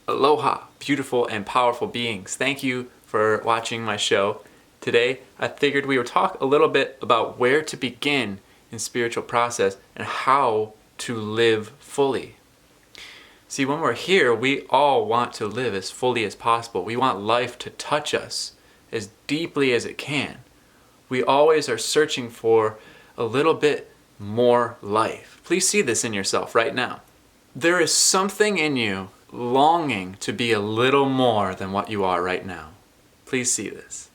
Aloha, beautiful and powerful beings. Thank you for watching my show. Today, I figured we would talk a little bit about where to begin in spiritual process and how to live fully. See, when we're here, we all want to live as fully as possible. We want life to touch us as deeply as it can. We always are searching for a little bit more life. Please see this in yourself right now. There is something in you longing to be a little more than what you are right now. Please see this.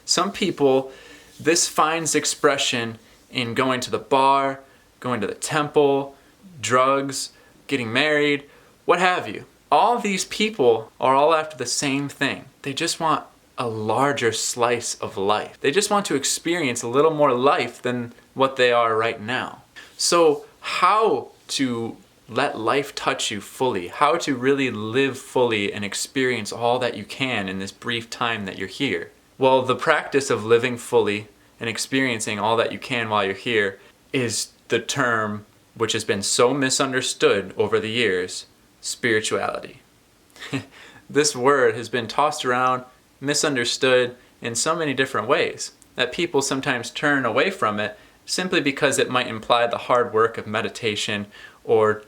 Some people, this finds expression in going to the bar, going to the temple, drugs, getting married, what have you. All these people are all after the same thing. They just want a larger slice of life. They just want to experience a little more life than what they are right now. So how to let life touch you fully, how to really live fully and experience all that you can in this brief time that you're here. Well, the practice of living fully and experiencing all that you can while you're here is the term which has been so misunderstood over the years, spirituality. This word has been tossed around, misunderstood in so many different ways that people sometimes turn away from it simply because it might imply the hard work of meditation, or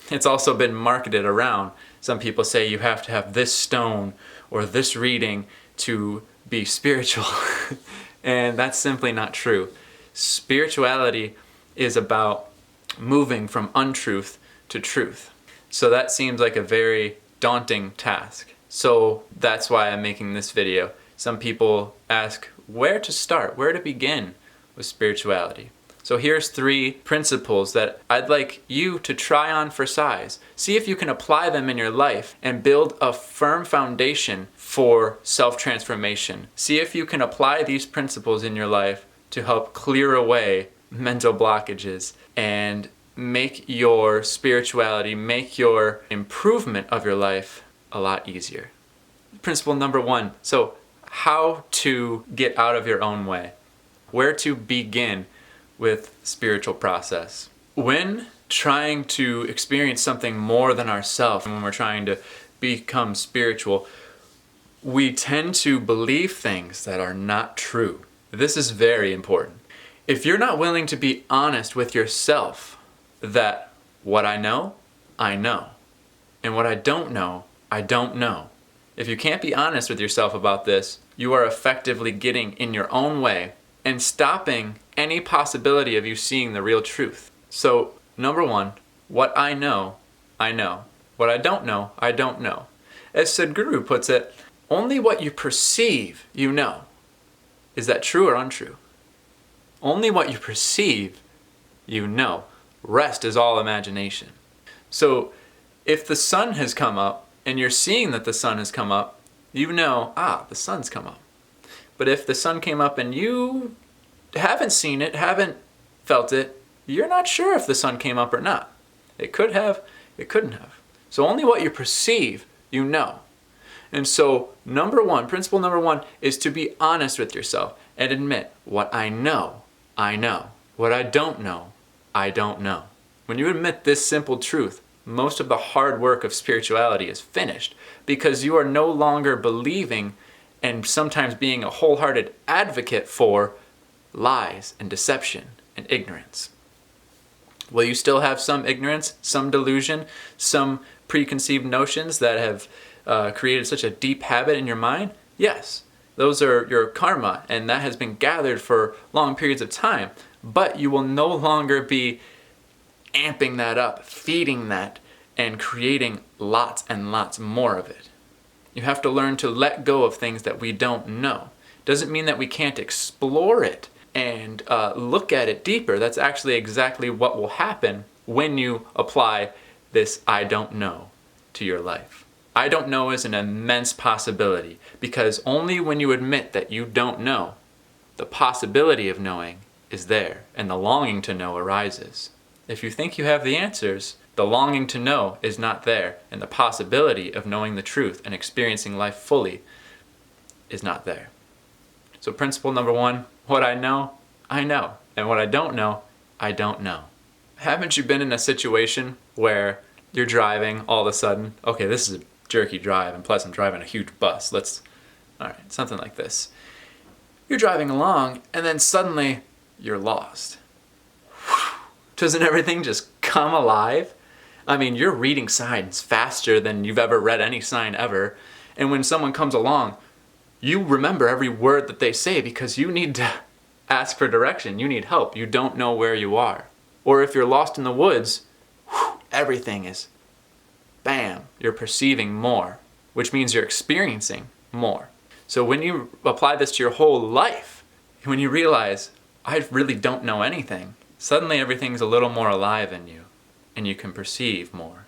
it's also been marketed around. Some people say you have to have this stone or this reading to be spiritual. And that's simply not true. Spirituality is about moving from untruth to truth. So that seems like a very daunting task. So that's why I'm making this video. Some people ask where to start, where to begin with spirituality. So here's 3 principles that I'd like you to try on for size. See if you can apply them in your life and build a firm foundation for self-transformation. See if you can apply these principles in your life to help clear away mental blockages and make your spirituality, make your improvement of your life a lot easier. Principle number 1. So how to get out of your own way. Where to begin with spiritual process. When trying to experience something more than ourselves, when we're trying to become spiritual, we tend to believe things that are not true. This is very important. If you're not willing to be honest with yourself that what I know, and what I don't know, I don't know. If you can't be honest with yourself about this, you are effectively getting in your own way and stopping any possibility of you seeing the real truth. So, number 1, what I know, I know. What I don't know, I don't know. As Sadhguru puts it, only what you perceive, you know. Is that true or untrue? Only what you perceive, you know. Rest is all imagination. So, if the sun has come up and you're seeing that the sun has come up, you know, the sun's come up. But if the sun came up and you haven't seen it, haven't felt it, you're not sure if the sun came up or not. It could have, it couldn't have. So only what you perceive, you know. And so principle number 1 is to be honest with yourself and admit, what I know, I know. What I don't know, I don't know. When you admit this simple truth, most of the hard work of spirituality is finished, because you are no longer believing and sometimes being a wholehearted advocate for lies and deception and ignorance. Will you still have some ignorance, some delusion, some preconceived notions that have created such a deep habit in your mind? Yes, those are your karma, and that has been gathered for long periods of time. But you will no longer be amping that up, feeding that, and creating lots and lots more of it. You have to learn to let go of things that we don't know. Doesn't mean that we can't explore it and look at it deeper. That's actually exactly what will happen when you apply this I don't know to your life. I don't know is an immense possibility, because only when you admit that you don't know, the possibility of knowing is there and the longing to know arises. If you think you have the answers, the longing to know is not there, and the possibility of knowing the truth and experiencing life fully is not there. So principle number 1, what I know, and what I don't know, I don't know. Haven't you been in a situation where You're driving all of a sudden. Okay, this is a jerky drive, and plus I'm driving a huge bus. Alright, something like this. You're driving along, and then suddenly you're lost. Doesn't everything just come alive? I mean, you're reading signs faster than you've ever read any sign ever. And when someone comes along, you remember every word that they say because you need to ask for direction. You need help. You don't know where you are. Or if you're lost in the woods, everything is bam, you're perceiving more, which means you're experiencing more. So when you apply this to your whole life, when you realize, I really don't know anything, suddenly everything's a little more alive in you, and you can perceive more.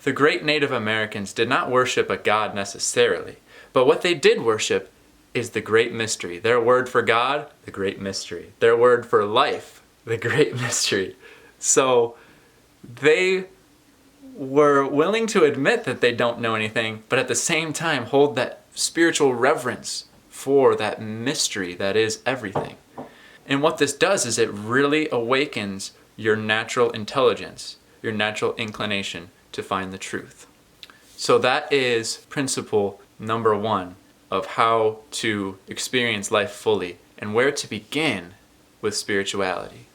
The great Native Americans did not worship a god necessarily, but what they did worship is the great mystery. Their word for God, the great mystery. Their word for life, the great mystery. So they were willing to admit that they don't know anything, but at the same time hold that spiritual reverence for that mystery that is everything. And what this does is it really awakens your natural intelligence, your natural inclination to find the truth. So that is principle number 1 of how to experience life fully and where to begin with spirituality.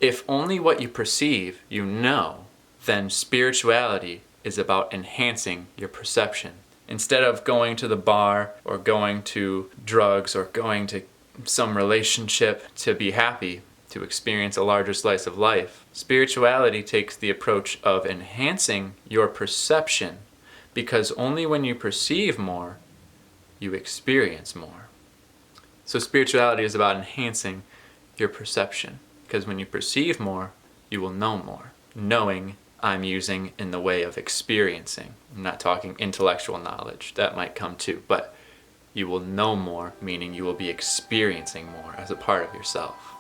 If only what you perceive you know, then spirituality is about enhancing your perception. Instead of going to the bar or going to drugs or going to some relationship to be happy, to experience a larger slice of life, spirituality takes the approach of enhancing your perception, because only when you perceive more, you experience more. So spirituality is about enhancing your perception, because when you perceive more, you will know more. Knowing I'm using in the way of experiencing. I'm not talking intellectual knowledge. That might come too, but you will know more, meaning you will be experiencing more as a part of yourself.